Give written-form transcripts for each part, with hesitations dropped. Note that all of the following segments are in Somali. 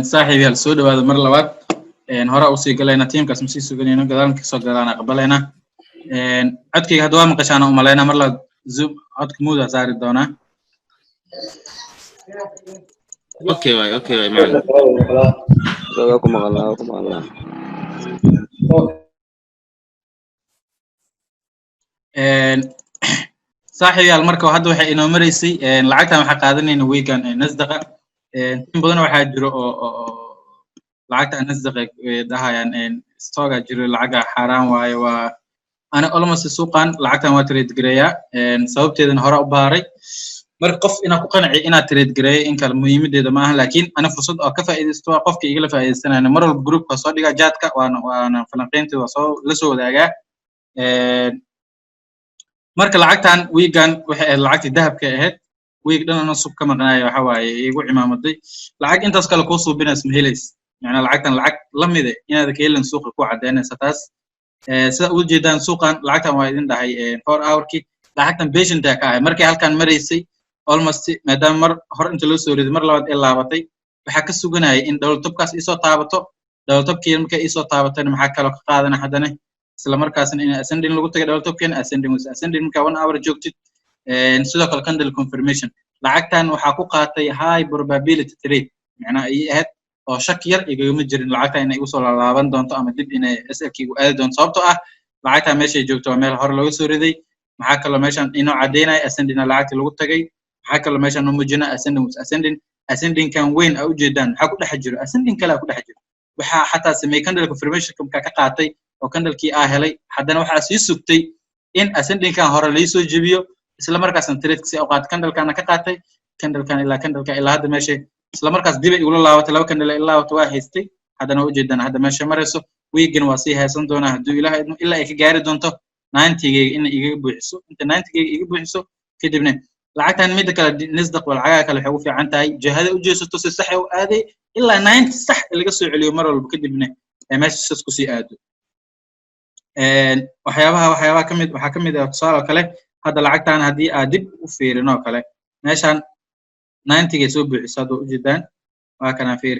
صاحبي هل سود هذا مرة لوات هراء وسيق لنا تيم كاس مسيس سجنينا قدرنا كسر قدرنا قبلنا عدك هدوء مقشنا وملانا مرة زوب عدك مودة صار الدونا اوكي واي معلم جزاكم الله صاحبي المركب هذا وحي إنه مريسي لعقتها محققين إنه ويكان نصدقه تيم بدنا واحد جرو لعقتها نصدقه ده يعني استوى جرو لعقة حرام واي وأنا almost سوقان لعقتها ما تريد جريا سببت إذا هراء باري مرقف إن قنع إن تريد جري إن كان مهم ده معه لكن أنا فرصة أكفى إذا استوى قفك يجي في السنة أنا مرة الجروب كصادقة جاتك وأنا فلانقين توصل لسه ده marka lacagtan weegan waxay lacagtii dahabka ahayd weeg dhan suuq ka maqnaayo waxa waaye igu cimaamaday lacag intaas kale ku suubinays ma helays yani lacagtan lacag la mid ah inaad ka helin suuqa ku cadeynaysa taas sida u jeedaan suuqan lacagtan waa idin dhahay 4 hour-kii lacagtan patient ka ah markay halkan mareysay almost maadaama mar hor inta loo soo riday mar labaad ee laabatay waxa ka suganayay in dawlad tubkaas isoo taabato dawlad tubkii markay isoo taabatana maxaa kale ka qaadana hadana isla markaasna in ascending lagu tagay double token ascending marka 1 hour joogtid sidoo kale candle confirmation lacagtan waxa ku qaatay high probability trade macna ay ahayd oo shak yar igama jirin lacagtan inay u soo laaban doonto ama dib inay SL-kii u aadi doonto sababtoo ah lacagtan meesha joogto waa meel hore laga soo riday maxaa kale meeshan inoo cadeynay ascending lacagta lagu tagay maxaa kale meeshan u muujina ascending kan weyn u jeedaan waxa ku dhex jiro ascending kale ku dhex jiro waxa xataa sameey candle confirmation ka qaatay oo candle-kii helay haddana waxa sii sugtay in ascending-kan hore la soo jibiyo isla markaasna trade-si oo qaat candle-kana ka qaatay candle-kan ilaa hadda meesha isla markaas dib ay ula laabatay laba candle ilaa waa haystay haddana u jeedaan hadda meesha marayso weegan waa sii haysan doonaa hadduu ilaahay ilaa ay ka gaari doonto 90-geega in iga buuxiso inta 90-geega iga buuxiso kadibna lacagtan mid kale nisdaq wal lacagaha kale waxay ugu fiican tahay jihada u jeesato si sax ah u aaday ilaa 90 sax laga soo celiyo mar walba kadibna meesha ku sii aado waxyaabaha kamid waxa kamid ah tusaale kale hadda lacagtan hadii aad dib u fiirino kale meeshan 90 ay soo buuxisado u jeedaan waa kana fiir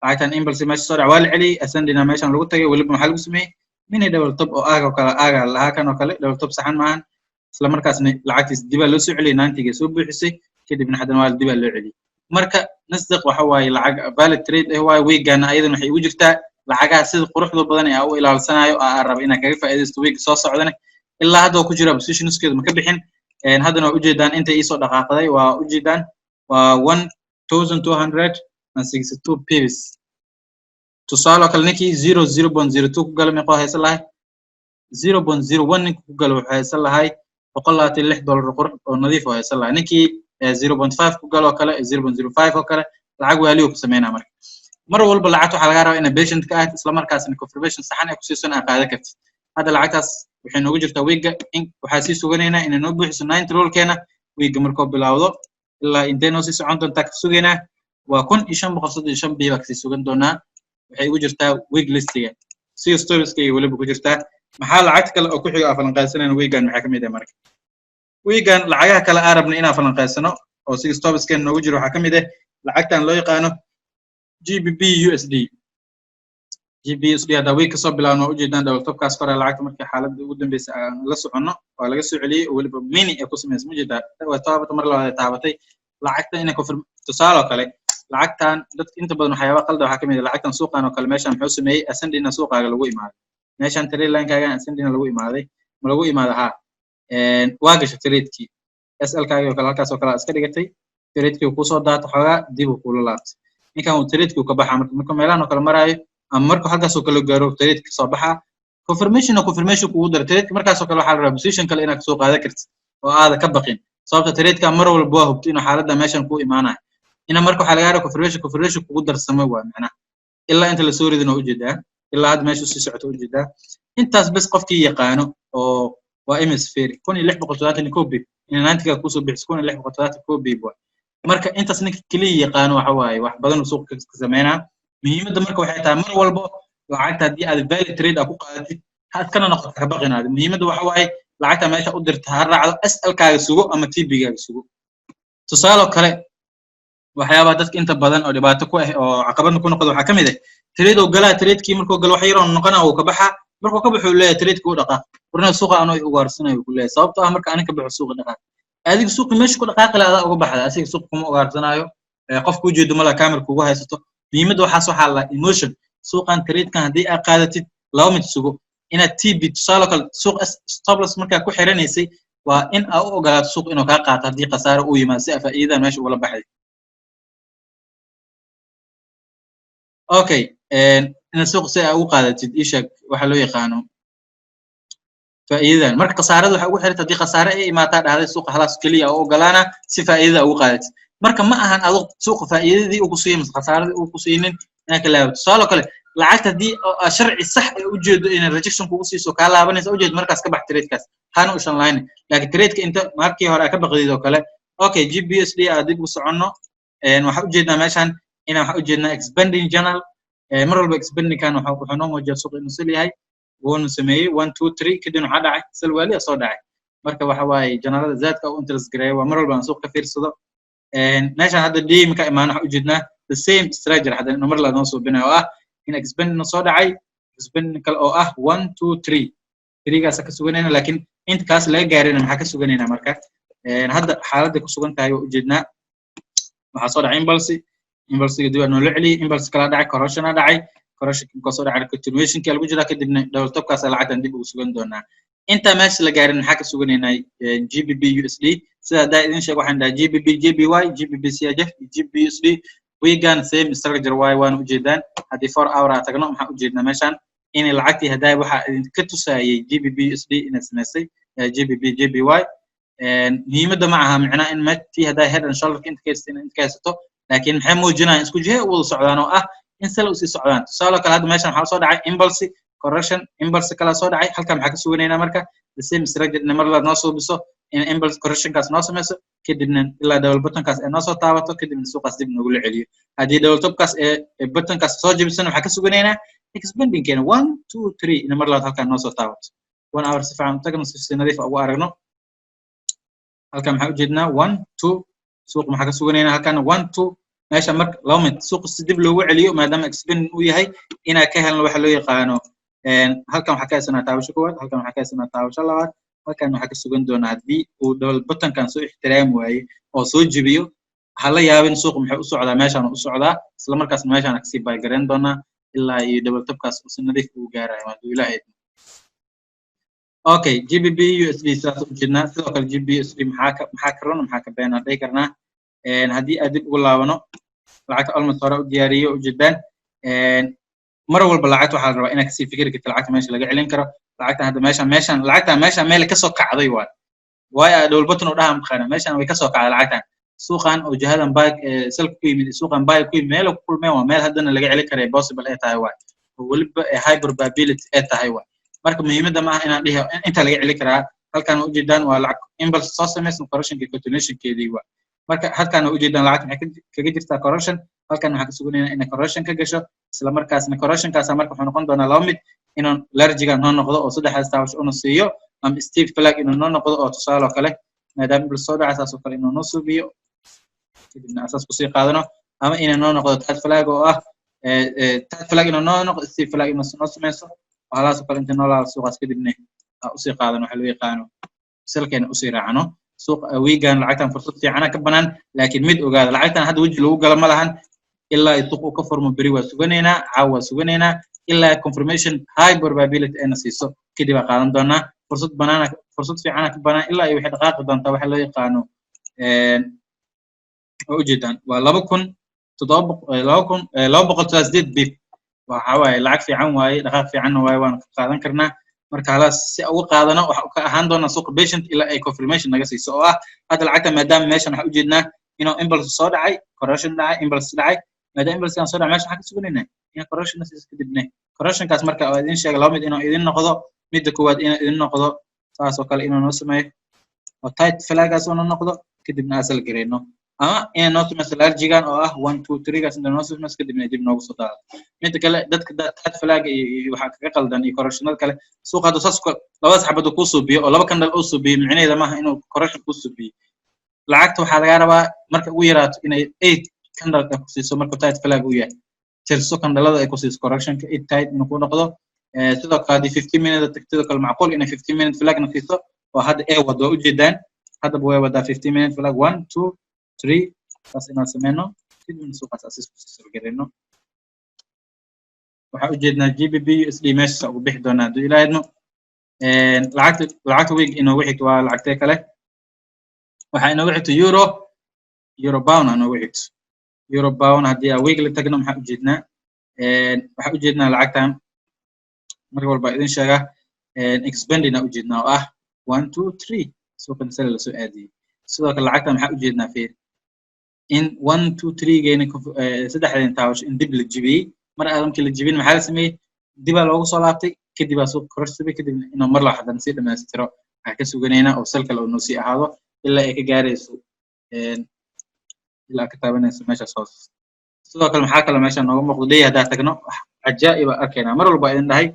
lacagtan impulse meesha soo dhawaal celi ascending meeshan lagu tagay waliba waxa lagu sameeyay mini double top oo aaga laha kan oo kale double top saxan maahan isla markaasna lacagtiis dib loo soo celiyay 90 ay soo buuxisay kadibna haddana waa dib loo celiyay marka nasdaq waxa waaye lacag valid trade waa weegan ayadana waxay ugu jirtaa lacagaha sida quruxda badan ee uu ilaalsanayo rab inaa kaga faa'iideysto week soo socdana ilaa hadda ku jira positionskeedu ma ka bixin haddana u jeedaan inta ay soo dhaqaaqday waa u jeedaan waa 1262 pips tusaale kale ninkii 0.02 ku galay meeqo haysan lahay 0.01 ninka ku galay waxa haysan lahay $126 qurux oo nadiif oo haysan lahay ninkii 0.5 ku galo kale 0.05 oo kale lacag waaliyo ku sameeyna marka mar walba lacagta waxa laga rabaa in patient ka ah isla markaasna confirmation saxan ay ku siisan aan qaada kartid hadda lacagtaas waxay noogu jirtaa weega in waxa sii suganeynaa in noo buuxiso 90 roll-keena weega markoo bilowdo ilaa intee noo sii socon doontaa ka sugaynaa waa 1535 biiba ka sii sugan doonaa waxay ugu jirtaa weeg listiga si storieska ay waliba ku jirtaa maxaa lacagta kale oo ku xiga falanqaysanayna weegan maxaa kamid ah marka weegan lacagaha kale arabna inaan falanqaysano oo si storieska noogu jiro waxa kamid ah lacagtan loo yaqaano GBP USD hada week kasoo bilaabno u jeedaan double top kaas fara lacagta markii xaaladda ugu dambeysay aan la socono waa laga soo celiyay oo waliba mini ay ku sameysay ma jeedaa waa taabata mar labaad taabatay lacagta inay confirm tusaale kale lacagtan dadka inta badan waxyaaba qalad waxa kamid ah lacagtan suuqan oo kale meeshan wuxuu sameeyay ascending suuqaaga lagu imaaday meeshan trade line-kaaga ascending lagu imaaday ma lagu imaaday waa gashay trade-kii SL-kaaga oo kale halkaas oo kale iska dhigatay trade-kii ku soo daata xogaa dib u kula laabtay ninkan uu trade-ku ka baxaa marka meelahan oo kale maraayo ama marka halkaas oo kale gaaro trade-ka soo baxaa confirmation kugu daro trade-ka markaas oo kale waxa la rabaa position kale inaad soo qaada kartid oo aad ka baqin sababta trade-ka mar walba waa hubto in xaaladda meeshan ku imaanayo ina marka waxa laga rabaa confirmation kugu darsamo waa macna ilaa inta la soo ridino u jeedaa ilaa had meesha sii socoto u jeedaa intaas bas qofkii yaqaano oo waa hemispheric 1670 bib in 90 ku soo bixiso 1670 bib marka intaas ninka kaliya yaqaan waxa waaye wax badan oo suuqa ka sameeyna muhiimadda marka waxay tahay mar walba lacagta hadii aad value trade ku qaadatid had kana noqoto ka baqinaad muhiimadda waxa waaye lacagta meesha u dirta ha raacdo SL-kaaga sugo ama TB-gaaga sugo tusaale kale waxyaabaha dadka inta badan oo dhibaato ku ah oo caqabad ku noqdo waxa kamid ah trade oo galaa trade-kii markuu galo wax yar oo noqona uu ka baxa markuu ka baxo leeyahay trade-kii uu dhaqaaq warna suuqa anoo ugu waarsanayo ku leeyahay sababtoo ah marka aniga ka baxo suuqa dhaqaaq adiga suuqa meesha ku dhaqaaq la uga baxda asiga suuqa kuma ugaarsanayo qofku ujeedo mala camera kugu haysato muhiimada waxaas waxa la emotion suuqan trade-kan hadii aad qaadatid laba mid sugo inaad TB tusaale kale suuq stop loss marka ku xiranaysay waa in aad u ogolaato suuq inuu ka qaato hadii khasaaro uu yimaado si faa'iidada meesha ula baxay okay in suuq si aad u qaadatid isha waxa loo yaqaano faa'iidada marka khasaarada waxa ugu xirta hadii khasaare ay imaataa dhahday suuqa halaas kaliya oo ogolaana si faa'iidada ugu qaadatid marka ma ahan adoo suuqa faa'iidadii ugu soo yimaado khasaaradii ugu soo yimin inaka laabto tusaale kale lacagta hadii sharci sax ah u jeedo in rejection kugu siiso ka laabanaysa u jeedo markaas ka bax trade-kaas hana u shan line laakiin trade-ka inta markii hore ka baqdido kale okay GBUSD aad dib u socono waxa u jeednaa meeshan ina waxa u jeednaa expanding channel mar walba expanding kan waxa noo muujiyaa suuqa inuu sal yahay woonu sameeyay 1 2 3 kadib waxa dhacay sal wali soo dhacay marka waxa waaye janaalada zaadka u interest gareeyo waa mar walba aan suuq ka fiirsado meeshan hadda deem ka imaan waxa u jeednaa the same structure hadda number la noo soo binayo ah in expanding soo dhacay expanding kale oo ah 1 2 3 3gaas ka suganayna laakiin inta kaas laga gaarina maxaa ka suganayna marka hadda xaaladda ku sugan tahay oo u jeednaa waxa soo dhacay impulse dib aan la celiyay impulse kala dhacay correction dhacay correction ka soo dhacay continuation ka lagu jira kadibna double top kaas lacagtan dib ugu sugan doonaa inta meesha la gaarin maxaa ka suganayna GBP USD sida daa idin sheeg waxaan dhahay GBP JPY GBP CHF GBUSD weegan same structure y1 u jeedaan hadii 4 hour aad tagno maxaa u jeednaa meeshan in lacagtii haday waxa ka tusayay GBP USD in sameysay GBP JPY muhiimada ma aha macna in matii haday head and shoulder inta kaysato laakiin maxay muujinayaan isku jihe wada socdaan oo ah in sal u sii socdaan tusaale kale hadda meeshan waxa soo dhacay impulse correction impulse kala soo dhacay halka maxaa ka suganayna marka the same structure mar la noo soo biso in impulse correction kaas noo sameyso kadibna ilaa double button kaas ee noo soo taabato kadibna suuqaas dib noogu celiyo hadii double top kaas ee button kaas soo jibisan waxa ka suganayna expanding keena 1 2 3 in mar la halka noo soo taabato 1 hour si fiican tagno si nadiif ugu aragno halka maxaa u jeednaa 1 2 suuq maxaa ka suganayna halkan 1 2 meesha marka laba mid suuq si dib loogu celiyo maadaama expanding uu yahay ina ka helno waxa loo yaqaano halkan waxa ka haysanaa taabasho koowaad halkan waxa ka haysanaa taabasho labaad halkan waxa ka sugan doona hadii uu double button kan soo ixtiraam waaye oo soo jibiyo hala yaabin suuq maxay u socdaa meeshan u socdaa isla markaas meeshan ka sii bay garan doona ilaa iyo double top kaas si nadiif u gaarayo waa ilaahay okay GBP USD saas u jeednaa sidoo kale GBP USD maxaa ka roon maxaa ka beenaa dhig karnaa hadii aad dib ugu laabano lacagta almost hore u diyaariyo u jeedaan mar walba lacagta waxa la rabaa inaad si fikir ka lacagta meesha laga celin karo lacagta hadda meeshan lacagta meesha meel ka soo kacday way double button u dhahan qana meeshan way ka soo kacday lacagtan suuqan oo jihadan back salka ku yimid suuqan back ku yimid meel ku kulmay waa meel hadana laga celin karo possible ay tahay way waliba high probability ay tahay way marka muhiimada ma aha inaan dhiho inta laga celin karaa halkan u jeedaan waa lacag impulse soo sameeyay correction ka continuation keedii way marka halkan u jeedaan lacag maxay kaga jirtaa correction halkan waxa ka suganayna in correction ka gasho isla markaasna correction kaas marka wuxuu noqon doonaa laba mid inuu largiga noo noqdo oo saddexdaas taabash uu siiyo ama steve flag inuu noo noqdo oo tusaale kale maadaama bil soo dhacaas oo kale inuu noo suubiyo kadibna asaas ku sii qaadano ama inuu noo noqdo third flag oo ah third flag inuu noo noqdo steve flag inuu noo sameeyo halaas oo kale inta noo laabo suuqaas kadibna u sii qaadano waxa loo yaqaano salkeena u sii raacano suuq weegan lacagtan fursad fiican ka banaan laakiin mid ogaada lacagtan hadda waji lagu gala ma lahan ilaa suuq uu ka formo bari waa suganeynaa caawa suganeynaa ilaa confirmation high probability ana siiso kadib qaadan doonaa fursad fiican ka banaan ilaa ay wixii dhaqaaqi doontaa waxa loo yaqaano oo ujeedaan waa 2,700 bip waxa waaye lacag fiican waaye dhaqaaq fiican waaye waan ka qaadan karnaa marka halaas si ugu qaadano waxa ka ahaan doona suuq patient ilaa ay confirmation naga siiso oo ah hadda lacagta maadaama meeshan waxa u jeednaa inuu impulse soo dhacay correction dhacay impulse dhacay maadaama impulse kan soo dhacay meesha waxa ka suganayna in correction siiso kadibna correction kaas marka oo idin sheegay laba mid inuu idin noqdo midda koowaad inuu idin noqdo saas oo kale inuu noo sameeyo oo tight flagaas oo noo noqdo kadibna asal gareeno ama in noo sameeyo largigan oo ah 1 2 3 gaas inuu noo sameeyo kadibna dib noogu soo daado midda kale dadka tight flag iyo waxa kaga qaldan iyo correctionada kale suuqa hadda saas laba saxabad ku suubiyo oo laba kandal oo suubiyo micnaheedu maaha inuu correction ku suubiyo lacagta waxa laga rabaa marka ugu yaraato inay 8 candle ka ku siiso marka tight flag uu yahay tirso candlada ay ku siiso correction ka it tight inuu ku noqdo sidoo kale hadii 15 minute tagtida kale macquul inay 15 minute flag na siiso oo hadda ay wado u jeedaan hadda way wada 15 minute flag 1 2 3 bas inaan sameeyno kadibna suuqaas asis ku soo gareeno waxa u jeednaa GBP USD meesha ugu bixi doonaa haduu ilaahayno lacagta week inoo wixii waa lacagtay kale waxa inoo wixii euro pound inoo wixii euro pound hadii aan week la tagno waxa u jeednaa lacagtan marka walba idin sheega expanding u jeednaa oo ah 1 2 3 suuqan sare la soo aadiyay sidoo kale lacagtan waxa u jeednaa fiir in 1 2 3 geena saddexdan taawash in dib la jibiyay mar aadamkii la jibin maxaa la sameeyay dib loogu soo laabtay kadib suuq kororsiibay kadib inuu mar la xadan si dhamaystiro waxa ka suganeynaa oo salka loo sii ahaado ilaa ay ka gaarayso ilaa ka taabanayso meesha soo sidoo kale maxaa kale meesha nooga muuqdo leeyahay hadaa tagno ajaa'ib arkayna mar walba idin dhahay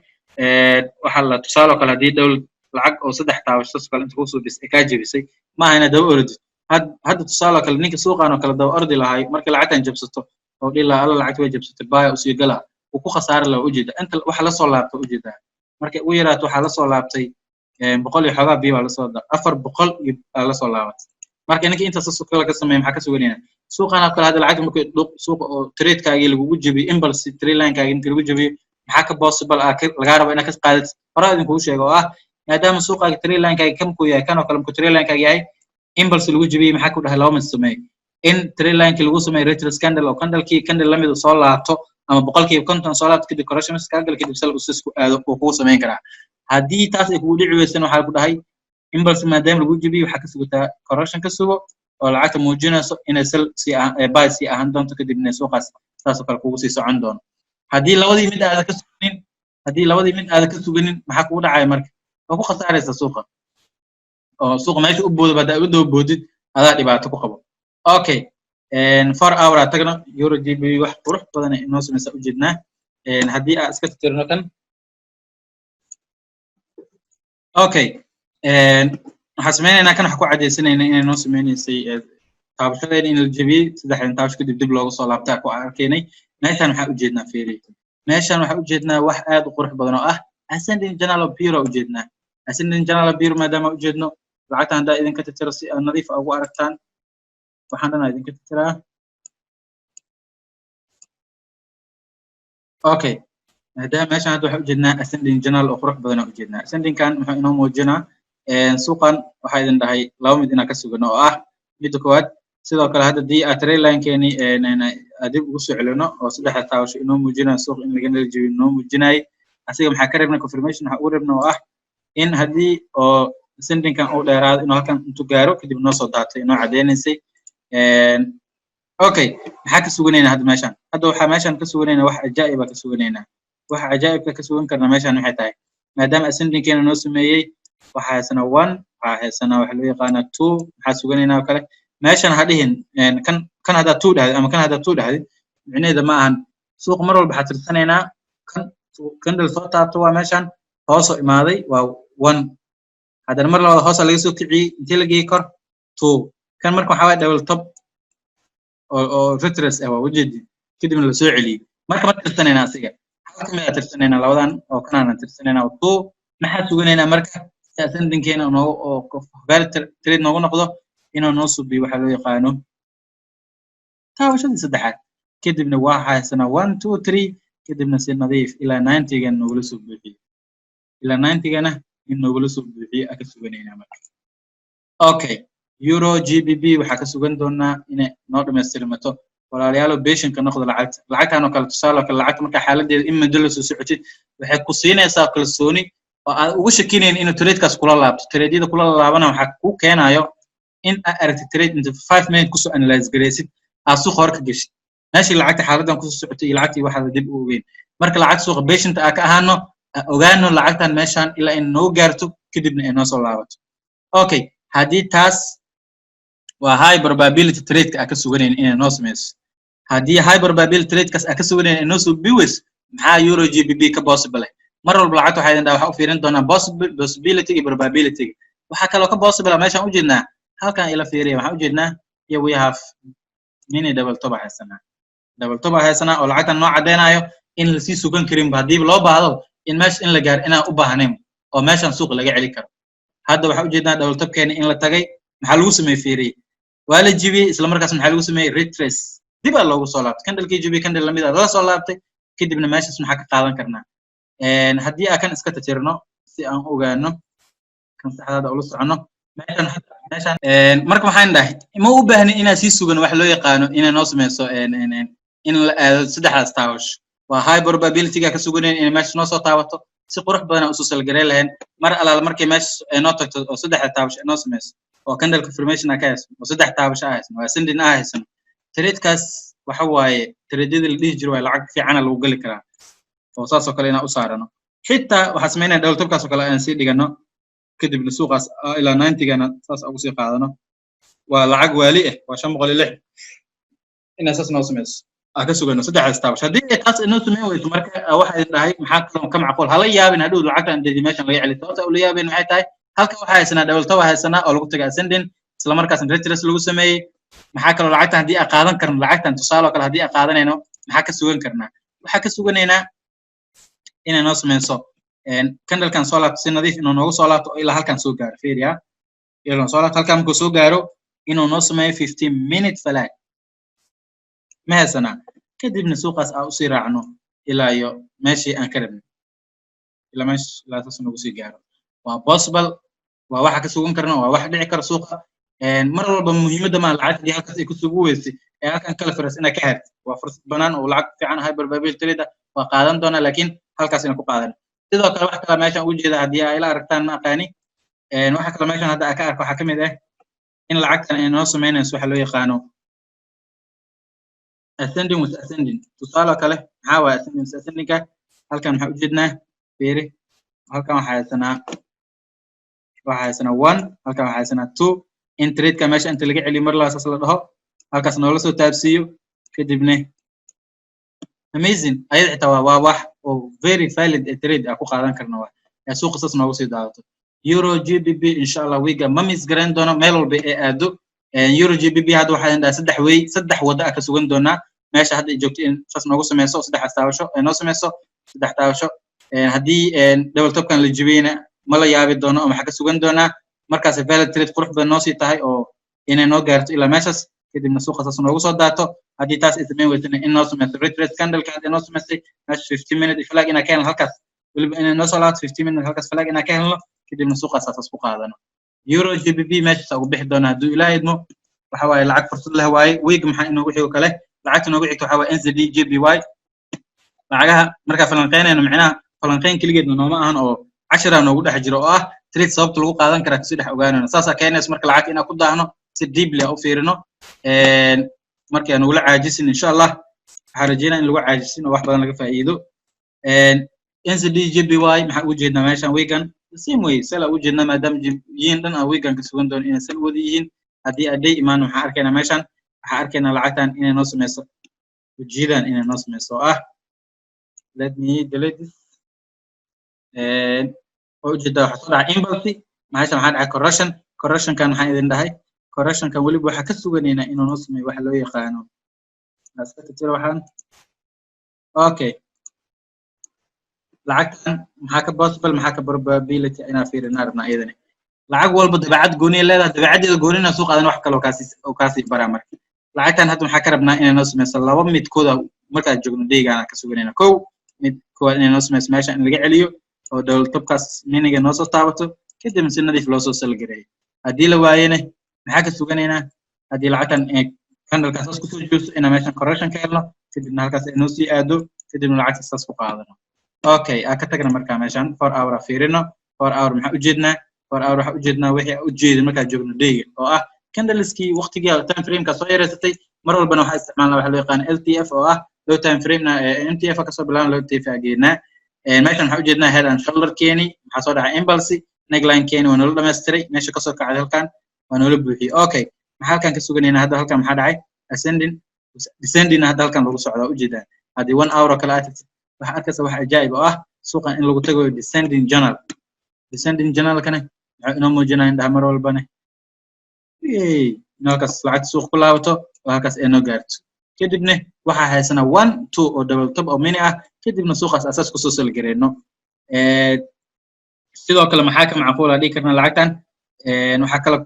waxa la tusaalo kale hadii dawlad lacag oo saddex taabash kale inta ku soo dhis ka jabisay ma ahayna daw ordi hadda tusaalo kale ninka suuqaan oo kale daw ordi lahay markii lacagtan jabsato oo dhilaa alla lacagta way jabsatay baa u sii gala uu ku khasaar la u jeeda inta waxa la soo laabto u jeeda marka uu yaraato waxa la soo laabtay 100 iyo xogaa biyo la soo daa 400 la soo laabatay marka ninka inta soo kala ka sameeyay maxaa ka suganayna suuqana kale hada lacag markay suuq oo trade kaaga lagu jabiyo impulse trade line kaaga inta lagu jabiyo maxaa ka possible ah laga rabo inaad ka qaadid horaa idin kuu sheego ah maadaama suuqaaga trade line kaaga kam ku yahay kan oo kale ku trade line kaaga yahay impulse lagu jabiyo maxaa ku dhahay laba mid sameey in trade line ki lagu sameeyo retro scandal oo candle lamid soo laabto ama 50 soo laabto kadib correction scandal kadib sal uu isku aado oo ku sameyn karaa hadii taas ay kugu dhici weysan waxa ku dhahay impulse maadaama lagu jabiyo waxa ka sugataa correction ka sugo oo lacagta muujinayso inay sal si buy si ahaan doonto kadibna suuqaas taas oo kale kugu sii socon doono hadii labadii mid aad ka suganin maxaa kugu dhacay marka oo ku khasaaraysa suuqa oo suuqa meesha u boodo baad u doo boodid adaa dhibaato ku qabo okay 4 hour tagno euro GB wax qurux badan inoo sameeyay u jeednaa hadii aad iska tirno kan okay waxa sameeynaa kan wax ku cadeysanayna inay noo sameeynayay taabashadeen in la jabiyay saddexdan taabash kadib dib loogu soo laabtay ku arkaynay meeshan waxa u jeednaa fiiri meeshan waxa u jeednaa wax aad u qurux badan oo ah ascending general bureau u jeednaa ascending general bureau maadaama u jeedno lacagta hada idin ka tirtiro si aad nadiif ugu aragtaan waxaan dhanaa idin ka tirtiraa okay maadaama meeshan hada waxa u jeednaa ascending general oo qurux badan u jeednaa ascending kan waxa inoo muujinaa suuqan waxa idin dhahay laba mid ina ka sugano oo ah mid koowaad sidoo kale hadda dii trade line keeni adib ugu soo celino oo saddex taawash inoo muujinaa suuq in laga naljiyo inoo muujinay asiga maxaa ka reebnaa confirmation waxa uu reebnaa oo ah in hadii oo ascending kan uu dheeraado inuu halkan intuu gaaro kadib noo soo daatay inoo cadeynaysay okay maxaa ka suganeynaa hadda meeshan waxa meeshan ka suganeynaa wax ajaa'ib ka suganeynaa wax ajaa'ib ka sugan karna meeshan waxay tahay maadaama ascending keena noo sameeyay waxa haysana 1 waxa haysana wax loo yaqaan 2 waxa suganeynaa kale meeshan hadhihin kan hada 2 dhahay ama kan hada 2 dhahay micnaheedu ma ahan suuq mar walba waxa tirsaneynaa kan candle soo taabto waa meeshan hoos oo imaaday waa 1 hadana mar labaad hoos laga soo kiciyay intii la geeyay kor 2 kan marka waxa way double top oo retrace waa wajeedi kadibna la soo celiyay marka ma tirsaneynaa asiga halka ma tirsaneynaa labadan oo kanana tirsaneynaa 2 maxaa suganeynaa marka ascending keena oo valid trade noogu noqdo inuu noo subiyo waxa loo yaqaano taabashadii saddexaad kadibna waxa haysana 1 2 3 kadibna si nadiif ilaa 90 gan noogu soo buuxiyo ilaa 90 gana in noogu soo buuxiyo aka suganeynaa marka okay euro GBP waxa ka sugan doonaa inay noo dhameystirmato walaalayaal patient ka noqdo lacagtan oo kale tusaale kale lacagta marka xaaladeeda in madal soo socotid waxay ku siinaysaa kalsooni oo aad ugu shakineyn inuu trade-kaas kula laabto trade-yada kula laabana waxa ku keenayo in aad aragtid trade into 5 minutes ku soo analyze gareysid aad suuq hor ka gashid meeshii lacagta xaaladan ku soo socotay iyo lacagtii waxa la dib u ogeyn marka lacag suuqa patient ka ahaano ogaano lacagtan meeshan ilaa in noo gaarto kadibna ay noo soo laabato okay hadii taas waa high probability trade ka suganeen inay noo sameeyso hadii high probability trade ka suganeen inay noo soo biwis maxaa euro GBP ka possible mar walba lacagta waxa idin waxa u fiirin doonaa possibility iyo probability waxa kale oo ka possible meeshan u jeednaa halkan ila fiiriyo waxa u jeednaa here we have mini double top haysanaa double top haysanaa oo lacagtan noo cadeynayo in la sii sugan karin hadii loo baahdo in meesha in la gaar inaan u baahnayn oo meeshan suuq laga celi karo hadda waxa u jeednaa double top keena in la tagay maxaa lagu sameeyay fiiriyay waa la jibiyay isla markaas maxaa lagu sameeyay retrace dib aa loogu soo laabtay candle-kii jibiyay candle lamid ah la soo laabtay kadibna meeshaas maxaa ka qaadan karnaa haddii aan kan iska tirtirno si aan u ogaano kan saxdaada ula socono meeshan marka waxaan dhahay ma u baahnin inaan sii sugan wax loo yaqaano inay noo sameyso in la aado saddexdaas taawash waa high probability-ga ka suganeen inay meesha noo soo taabato si qurux badan aan usoo salgarey lahayn mar alaala markay meesha ay noo tagto oo saddexda taabash ay noo sameyso oo candle confirmation ka hayso oo saddex taabash ah hayso waa ascending ah hayso trade-kaas waxa waaye trade-yada la dhihi jiro waa lacag fiicana lagu gali karaa oo saas oo kale inaan u saarano xitaa waxaan sameynaya double top-kaas oo kale aan sii dhigano kadibna suuqaas ilaa 90-gana saas ugu sii qaadano waa lacag waali ah waa 506 inaa saas noo sameyso aan ka sugano saddexdaas taabash haddii ay taas inoo sameyn weyso marka waxay dhahay maxaa kaloo ka macquul hala yaabin hadhow lacagtan dedi meeshan laga celi sababta ula yaabin maxay tahay halka waxaa haysanaa double top haysanaa oo lagu tagay ascending isla markaasna retrace lagu sameeyey maxaa kaloo lacagtan haddii aan qaadan karno lacagtan tusaale oo kale haddii aan qaadanayno maxaa ka sugan karnaa waxaa ka suganaynaa inay noo sameyso candle-kan soo laabto si nadiif inuu noogu soo laabto ilaa halkan soo gaaro fiiriya ilaa soo laabto halkan markuu soo gaaro inuu noo sameeyo 15 minute flag ma haysanaa kadibna suuqaas aan usii raacno ilaa iyo meeshii aan ka rabnay ilaa meesha ilaa saas nagu sii gaaro waa possible waa waxa ka sugan karna waa wax dhici kara suuqa mar walba muhiimadda ma lacagtii halkaas ay ku sugu weysay ee halkan kala firas inay ka hartay waa fursad banaan oo lacag fiican high probability trade waa qaadan doona laakiin halkaas inaan ku qaadan sidoo kale wax kale meeshan ugu jeeda haddii ay la aragtaan ma aqaani waxa kale meeshan hadda ka arko waxaa ka mid ah in lacagtan ay noo sameynayso waxa loo yaqaano ascending with ascending tusaale kale maxaa waaye ascending with ascending-ka halkan maxaa ujeednaa fiiri halkan waxaa haysanaa 1 halkan waxaa haysanaa 2 in trade-ka meesha inta laga celiyo mar labaad saas la dhaho halkaas noola soo taabsiiyo kadibna amazing ayada xitaa waa wax oo very valid trade aan ku qaadan karno waa suuqa saas noogu sii daadato euro gbp insha Allah wiiga ma mis garan doono meel walba ee aado euro gbp hadda waxaa indhaa saddex wada ka sugan doonaa meesha hadda joogto in saas noogu sameyso saddex taabasho ee noo sameyso saddex taabasho haddii double top-kan la jibiyeyna ma la yaabi doono oo maxaa ka sugan doonaa markaas valid trade qurux badan noo sii tahay oo inay noo gaarto ilaa meeshaas kadibna suuqa saas noogu soo daato haddii taas ay sameyn weysana in noo sameyso retrace candle-ka hadda noo sameysay meesha 15 minute flag inaa ka helno halkaas weliba inay noo soo laabto 15 minute halkaas flag inaa ka helno kadibna suuqaas saas ku qaadano euro gbp meeshaas ugu bixi doona hadduu ilaahay idmo waxa waaye lacag fursad leh waaye week maxaa inoogu xigo kale lacagta inoogu xigto waxa waaye NZD JPY lacagaha markaa falanqeynayno micnaha falanqeyn keligeedna nooma ahan oo 10 noogu dhex jiro oo ah trade sababta lagu qaadan karaa si dhex ogaanayno saasaa keenaysa marka lacag inaan ku daahno si deeply u fiirino markii aan ugula caajisin insha Allah waxaan rajeynaa in lagu caajisin oo wax badan laga faa'iido NZD JPY maxaa ugu jeednaa meeshan weegan same way sala ugu jeednaa maadaama yiin dhan aan weegan ka sugan doono inay sal wada yihiin haddii aday imaan waxaan arkaynaa meeshan waxaan arkaynaa lacagtan inay noo sameyso ujeedaan inay noo sameyso ah let me delete this oo ujeedaa waxa soo dhacay impulse meeshan waxaa dhacay correction-kan maxaan idin dhahay correction-kan weliba waxaa ka suganaynaa inuu noo sameeyo waxa loo yaqaano waxaan okay lacagtan maxaa ka possible maxaa ka probability inaa fiirinaa rabnaa iyadana lacag walba dabeecad gooni leedahay dabeecadeeda goonina suuqaadan wax kale oo kaasii baraa marka lacagtan hadda maxaa ka rabnaa inay noo sameyso laba midkooda markaad joogno deegaana ka suganayna kow mid koowaad inay noo sameyso meesha in laga celiyo oo double top-kaas miniga noo soo taabato kadibna si nadiif loo soo salgareeyo haddii la waayena maxaa ka suganaynaa haddii lacagtan candle-kaas saas kusoo joogto inaan meeshan correction ka helno kadibna halkaas ay noo sii aado kadibna lacagta saas ku qaadano okay aan ka tagna markaa meeshan 4 hour fiirino 4 hour maxaa ujeednaa 4 hour waxaa ujeednaa wixii ujeedin markaa joogno dayga oo ah candleskii waqtigii time frame-ka soo yareysatay mar walbana waxaa isticmaalnaa waxa loo yaqaan LTF oo ah low time frame-na MTF ka soo bilaabna low TF geednaa meeshan waxaa ujeednaa head and shoulder keeni maxaa soo dhacay impulse neckline keeni waa noola dhammaystiray meesha kasoo kacday halkan waa noola buuxiyey okay maxaa halkan ka suganaynaa hadda halkan maxaa dhacay ascending descending hadda halkan lagu socdaa ujeedaa haddii 1 hour oo kale aad tagtid waxaa arkaysa wax ajaa'ib oo ah suuqan in lagu tago descending journal-kana waxaa inoo muujinaya indhaha mar walbane in halkaas lacagta suuq ku laabato وهكذا إنه قارت كدبنا waxa haysana 1 2 oo double top oo mini ah kadibna suuqaas asaas ku soo salgareeno sidoo kale maxaa ka macquul ah dhigi karna lacagtan waxa kala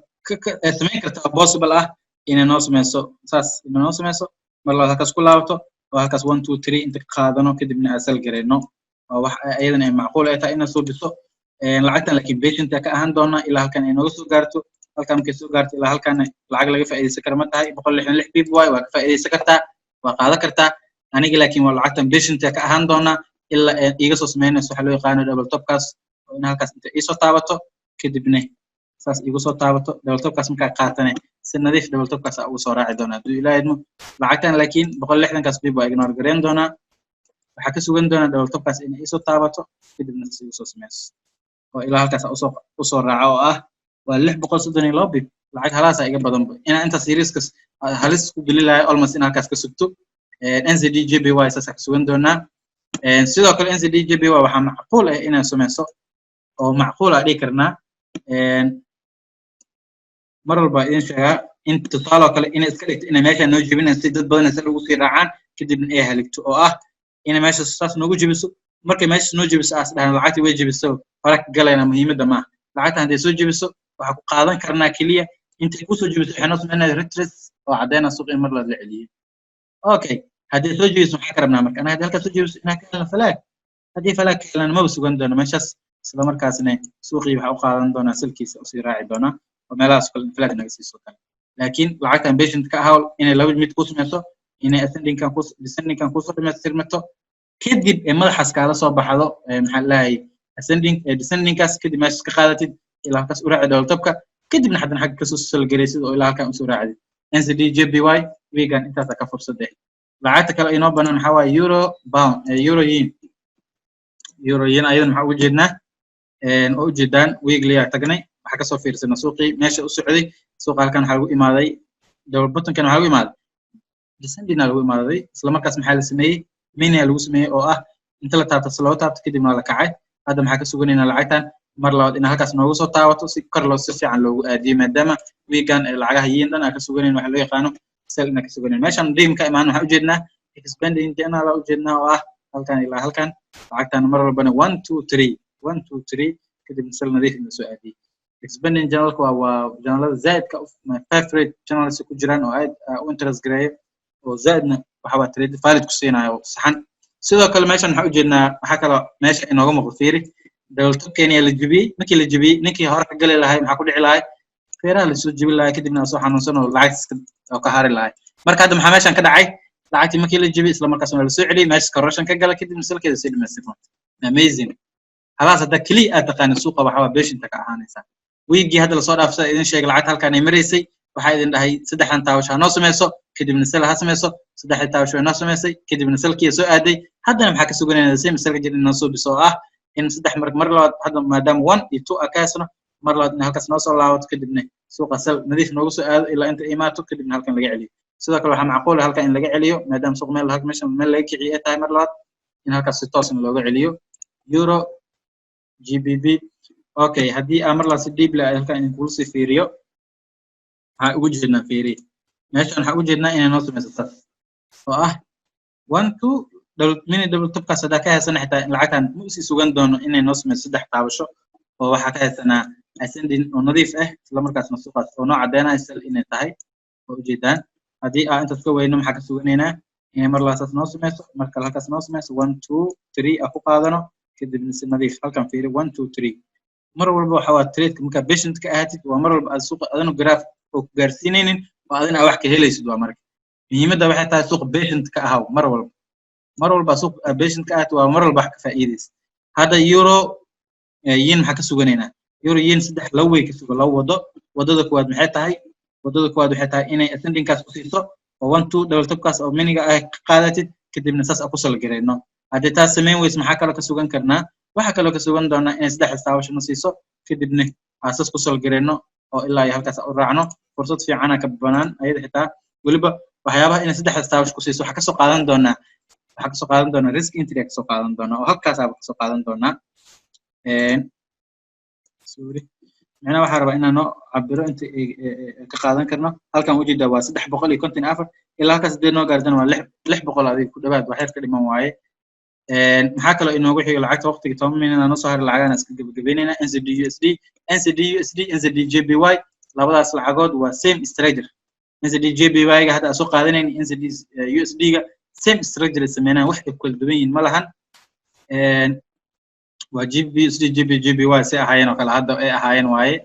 samayn kartaa possible ah inay noo sameyso saas inay noo sameyso mar la halkaas ku laabto oo halkaas 1 2 3 inta qaadano kadibna asal gareeno oo wax ayadana macquul ay tahay inay soo dhiso lacagtan laakiin patient ka ahaan doona ilaa halkan ay nooga soo gaarto halkan markay soo gaarto ilaa halkan lacag laga faa'iideysan karo ma tahay 166 pip waa ka faa'iideysan kartaa waa qaadan kartaa aniga laakiin waa lacagtan patient ka ahaan doona ilaa iga soo sameynayso waxa loo yaqaan double top kaas oo in halkaas inta ii soo taabato kadibna saas igu soo taabato double top kaas marka qaatanay si nadiif double top kaas ugu soo raaci doona haduu ilaahay idmo lacagtan laakiin 160 kaas pip waa ignore gareyn doona waxa ka sugan doona double top kaas in ii soo taabato kadibna si igu soo sameyso oo ilaa halkaas u soo raaco oo ah waa 632 bip lacag halaas iga badan ina inta serieskas halis ku gelilahay almost in halkaas ka sugto NZD JPY saas ka sugan doona sidoo kale NZD JPY waxa macquul ah inay sameyso oo macquul ah dhigi karnaa mar walba in sheegaa in tusaale kale inay iska dhigto inay meesha noo jibinayso si dad badan ay ugu sii raacaan kadibna ay haligto oo ah inay meesha saas noogu jibiso markay meesha noo jibiso as dhahan lacagti way jibiso farak galayna muhiimada ma lacagta hadii soo jibiso waxa ku qaadan karnaa kaliya inta ku soo jibiso waxaan sameynaa retrace oo cadeena suuq in mar la celiyo okay hadii soo jibiso waxa karabnaa marka ana hadii halka soo jibiso ina kala falaag hadii falaag kala ma sugan doono meeshas isla markaasna suuqii waxa u qaadan doona silkiisa oo si raaci doona oo meelahaas kale falaag naga sii soo kale laakiin lacagtan patient ka hawl inay laba mid ku sameyso inay ascending kan ku descending kan ku soo dhimaystirmato kadib madaxaas kala soo baxdo maxaa lahayn ascending descending kaas kadib meesha ka qaadatid ilaa halkaas u raaci double topka kadibna haddana xagga ka soo salgareysid oo ilaa halkan u soo raacid NZD JPY weegan intaas ka fursaday lacagta kale inoo banaan waxa waa euro pound euro yen ayadana waxa ugu jeednaa oo u jeedaan weekly ah tagnay waxa ka soo fiirsanaa suuqii meesha u socday suuqa halkan waxa lagu imaaday double bottom kan waxa lagu imaaday descending lagu imaaday isla markaas maxaa la sameeyay mini lagu sameeyay oo ah inta la taabto loo taabto kadibna la kacay hadda maxaa ka suganayna lacagtan mar labaad in halkaas noogu soo taabato si kor loo si fiican loogu aadiyo maadaama weegan lacagaha yiin dhan ka suganayna waxa loo yaqaano sell ina ka suganayna meeshan dream ka imaan waxa u jeednaa expanding internal u jeednaa oo ah halkan ilaa halkan lacagtan mar walbana 1 2 3 kadib sell nadiif in soo aadiyo expanding channel waa channelada zaidka my favorite channels ku jiraan oo aad u interest gareeyo oo zaidna waxa waa trade valid ku siinayo saxan sidoo kale meeshan waxa u jeednaa waxa kale meesha inooga muuqdo fiiri double top Kenya la jibiyay markii la jibiyay ninkii hore ka gali lahayd maxaa ku dhici lahayd feeraha la soo jibi lahayd kadibna soo xanuunsan oo lacag oo ka hari lahayd marka hadda maxaa meeshan ka dhacay lacagtii markii la jibiyay isla markaas la soo celiyay meesha correction ka gala kadibna salkeeda sii dhimaystirmo amazing halaas hadda kali aad taqaan suuqa waxa waa patient ka ahaanaysa weegi hadda la soo dhaafsay idin sheeg lacag halkan ay mareysay waxa idin dhahay saddexan taawash noo sameyso kadibna sel ha sameyso saddexan taawash noo sameysay kadibna selkii soo aaday haddana maxaa ka suganayna same selka jir inoo soo biso ah in saddex mar labaad hadda maadaama 1 iyo 2 akaasno mar labaad in halkaas noo soo laabato kadibna suuqa sel nadiif noogu soo aado ilaa inta imaato kadibna halkan laga celiyo sidoo kale waxa macquul ah halkan in laga celiyo maadaama suuq meel halka meesha meel laga kiciyo tahay mar labaad in halkaas si toos ah looga celiyo euro GBP okay haddii mar la si deep la halkan in kula si fiiriyo waxa ugu jeednaa fiiri meeshan waxa ugu jeednaa inay noo sameysato oo ah 1 2 double top ka sada ka haysan xitaa lacagtan ma sii sugan doono inay noo sameyso saddex taabasho oo waxa ka haysanaa ascending oo nadiif ah isla markaasna suuqaas oo noo cadeynaya sel inay tahay oo ujeedaan haddii inta ka weyno maxaa ka suganaynaa inay mar laasaas noo sameyso marka halkaas noo sameyso 1 2 3 ku qaadano kadibna si nadiif halkan fiiri 1 2 3 mar walba waxa waa trade marka patient ka ahaatid waa mar walba aad suuqa adana graph oo ku gaarsiinaynin oo adana wax ka helaysid waa marka muhiimadda waxay tahay suuq patient ka ahaw mar walba suuq patient ka ahaatid waa mar walba wax ka faa'iideysid hadda euro yen maxaa ka suganaynaa euro yen saddex laba way ka sugan laba wadada kuwaad maxay tahay wadada kuwaad waxay tahay inay ascending kaas ku siiso oo 1 2 double top kaas oo miniga ay ka qaadatid kadibna saas ku sal gareeno haddii taas sameyn weys maxaa kale ka sugan karnaa waxa kale ka sugan doonaa in saddex istaawashno siiso kadibna aasas ku sal gareeno oo ilaa halkaas u raacno fursad fiican ka banaan ayada xitaa waliba waxyaabaha in saddex istaawash ku siiso waxa ka soo qaadan doonaa risk entry ka soo qaadan doonaa oo halkaas ka soo qaadan doonaa sorry macnaha waxaa rabaa inaan noo cabiro inta ka qaadan karno halkan ujeedaa waa 354 ilaa halkaas hadii noo gaardana waa 600 adiga ku dhawaad wax yar ka dhiman waaye maxaa kaloo inoogu xiga lacagta waqtiga 10 milyan aan soo haray lacagana iska gabagabeynayna NZD JPY labadaas lacagood waa same structure NZD JPY ga hadda soo qaadanayna NZD USD ga same structure sameeyaan wax ay kala duwan yihiin ma lahan waa USD JPY si ahaayeen oo kala hadda ay ahaayeen waaye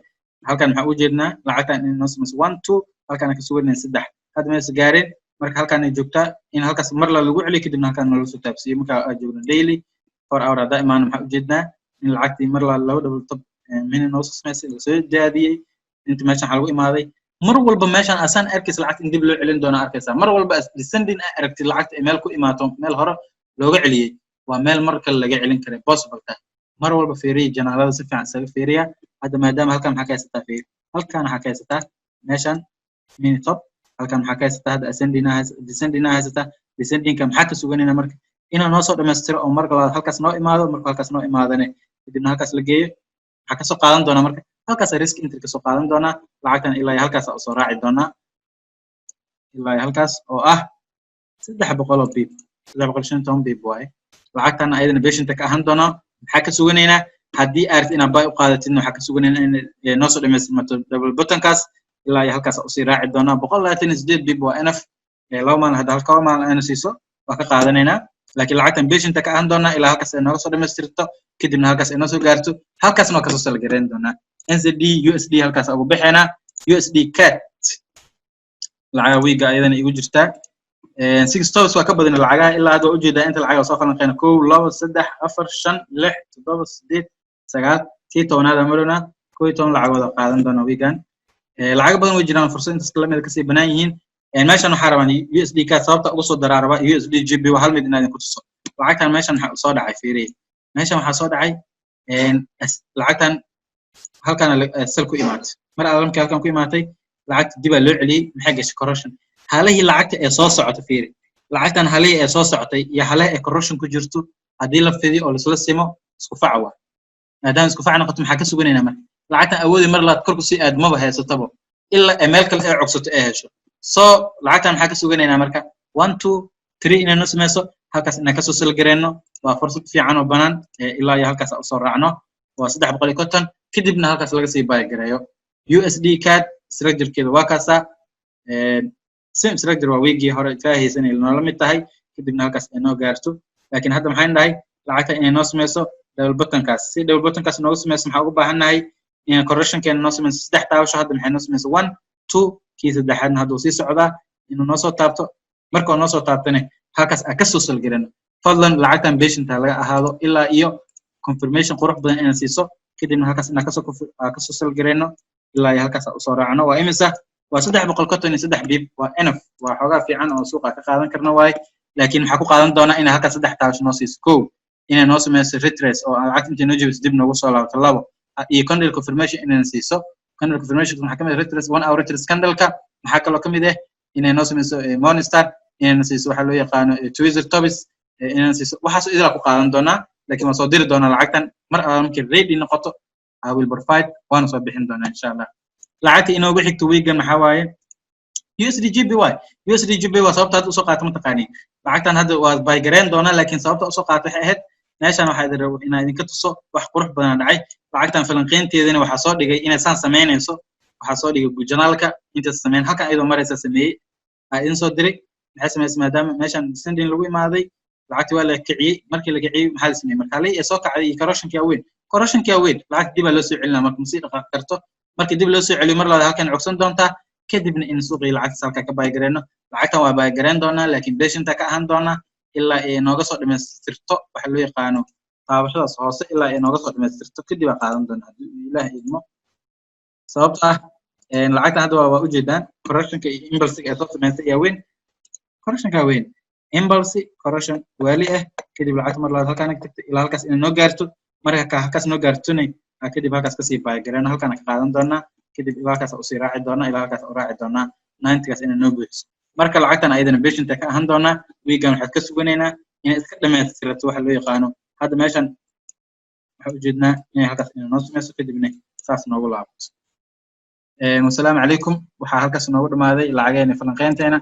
halkan maxaa u jeednaa lacagtan in noo sameeyso 1 2 halkan ka suganay 3 hadda meesha gaareen marka halkan ay joogtaa in halkaas mar la lagu celiyo kadibna halkan la soo taabsiyo marka ay joogno daily 4 hour hada imaan maxaa u jeednaa in lacagtii mar la laba double top min noo sameeyay la soo daadiyay inta meeshan waxa lagu imaaday mar walba meeshan asan arkis lacagta in dib loo celin doona arkaysa mar walba descending aragti lacagta email ku imaato meel hore looga celiyay waa meel mar kale laga celin karo possible ta mar walba feeriye janaalada si fiican saga feeriya hadda maadaama halkan maxaa ka haysataa feer halkan waxaa ka haysataa meeshan mini top halkan maxaa ka haysataa hadda descending haysataa descending ka maxaa ka suganayna marka inaan noo soo dhameystiro oo marka labaad halkaas noo imaado marka halkaas noo imaadane kadibna halkaas la geeyo waxaa ka soo qaadan doona marka halkaas risk entry ka soo qaadan doona lacagtan ilaa halkaas oo soo raaci doona ilaa halkaas oo ah 300 oo pip 350 pip waaye lacagtan ayadana patient ka ahaan doona maxaa ka suganaynaa haddii aad ina buy u qaadatid waxaa ka suganaynaa in noo soo dhameystirmato double button kaas ilaa halkaas oo sii raaci doona 128 pip waa enough laba maalin hadda halka maalin ayna siiso waa ka qaadanaynaa laakiin lacagtan patient ka ahaan doona ilaa halkaas ay nooga soo dhameystirto kadibna halkaas ay noo soo gaarto halkaasna ka soo salgareyn doona NZD USD halkaas ugu bixina USD CAD lacag wiiga ayadana igu jirtaa 6 stocks waa ka badan lacagaha ilaa hadda ujeedaa inta lacag soo falanqeyn 1 2 3 4 5 6 7 8 9 tii toonaada marona 11 lacagood qaadan doona wiigan lacag badan way jiraan fursad inta kala mid ka sii banaan yihiin meeshan waxa rabaan USD ka sababta ugu soo daraaraba USD GB waa hal mid inaad ku tuso lacagtan meeshan waxa soo dhacay fiiriye meeshan waxa soo dhacay lacagtan halkan sal ku imaatay mar alamka halkan ku imaatay lacagta dib loo celiyay maxay gashay corruption halihii lacagta ee soo socota fiiri lacagtan halihii ee soo socotay iyo halaha ee corruption ku jirto hadii la fidiyo oo la isla simo isku facwa maadaama isku facna qoto maxaa ka suganayna marka lacagtan awoodi mar la kor ku sii aadmaba haysatabo illa email kale ee cogsato ee hesho so lacagtan maxaa ka suganayna marka 1 2 3 inaan sameeyo halkaas inaan ka soo salgareeno waa fursad fiican oo banaan ilaa iyo halkaas u soo raacno waa 350 kadibna halkaas laga sii buy gareeyo USD CAD structure-keeda waa kaasa same structure waa weegii hore faahaysan inay la mid tahay kadibna halkaas ay noo gaarto laakiin hadda maxay nahay lacagta inay noo sameeyso double button kaas si double button kaas noo sameeyso maxaa ugu baahanahay in correction-keena noo sameeyso 3 taabasho hadda maxay noo sameeyso 1 2 kii saddexaadna hadda uu sii socdaa inuu noo soo taabto marka uu noo soo taabtane halkaas ka soo salgarano fadlan lacagtan patient laga ahaado ilaa iyo confirmation qurux badan inaan siiso kadibna halkaas inaan ka soo salgareeno ilaa iyo halkaas u soo raacno waa imisa waa 353 bib waa enough waa xogaa fiican oo suuqa ka qaadan karno waay laakiin waxa ku qaadan doona in halkaas 3 taabash noo siiso koow inay noo sameeyso retrace oo lacagta inta noo jibis dib noogu soo laabto labo iyo candle confirmation inaan siiso candle confirmation waxa kamid ah retrace 1 hour retrace candle-ka waxa kaloo kamid ah inay noo sameeyso Morningstar inaan siiso waxa loo yaqaan Twitter Tobis inaan siiso waxa soo idila ku qaadan doona laakiin waan soo diri doona lacagtan mar aan markii ready noqoto I will provide waan soo bixin doona insha Allah lacagta inoogu xigto weegan maxaa waaye USD GBY waa sababta aad u soo qaato ma taqaani lacagtan hadda waa buy gareen doona laakiin sababta u soo qaato waxay ahayd meeshan waxa idin rabo inaan idinka tuso wax qurux badan dhacay lacagtan falanqeynteedana waxa soo dhigay inay san sameynayso waxa soo dhigay gujanaalka inta sameyn halkan ayadoo maraysa sameeyay ay in soo diray maxay sameysay maadaama meeshan descending lagu imaaday lacagti waa la kiciyay markii la kiciyay maxaa la sameeyay marka la soo kacday corruption-kii weyn lacag dib loo soo celinaa marka musii dhaqaaq karto marka dib loo soo celiyo mar labaad halkan cogsan doontaa kadibna in suuqii lacagta halka ka buy gareeno lacagtan waa buy gareen doona laakiin patient ka ahaan doona ilaa ay nooga soo dhameystirto waxa loo yaqaano taabashadaas hoose ilaa ay nooga soo dhameystirto kadib qaadan doona haddii Ilaahay idmo sababta ah lacagtan hadda waa u jeedaan corruption-ka iyo impulse-ka soo sameeyay ayaa weyn corruption-ka weyn impulse corruption wali ah kadib lacagta mar labaad halkan tagto ilaa halkaas in noo gaarto marka halkaas noo gaartona kadib halkaas ka sii buy gareeno halkan ka qaadan doona kadib ilaa halkaas u sii raaci doona ilaa halkaas u raaci doona 90kaas in noo buuxiso marka lacagtan ayadana patient ka ahaan doona weegan waxa ka suganaynaa in iska dhameystirto waxa loo yaqaano hadda meeshan waxa u jeednaa in halkaas in noo sameeyso kadibna saas noogu laabto. Wassalaamu calaykum waxaa halkaas noogu dhamaaday lacageena falanqeynteena.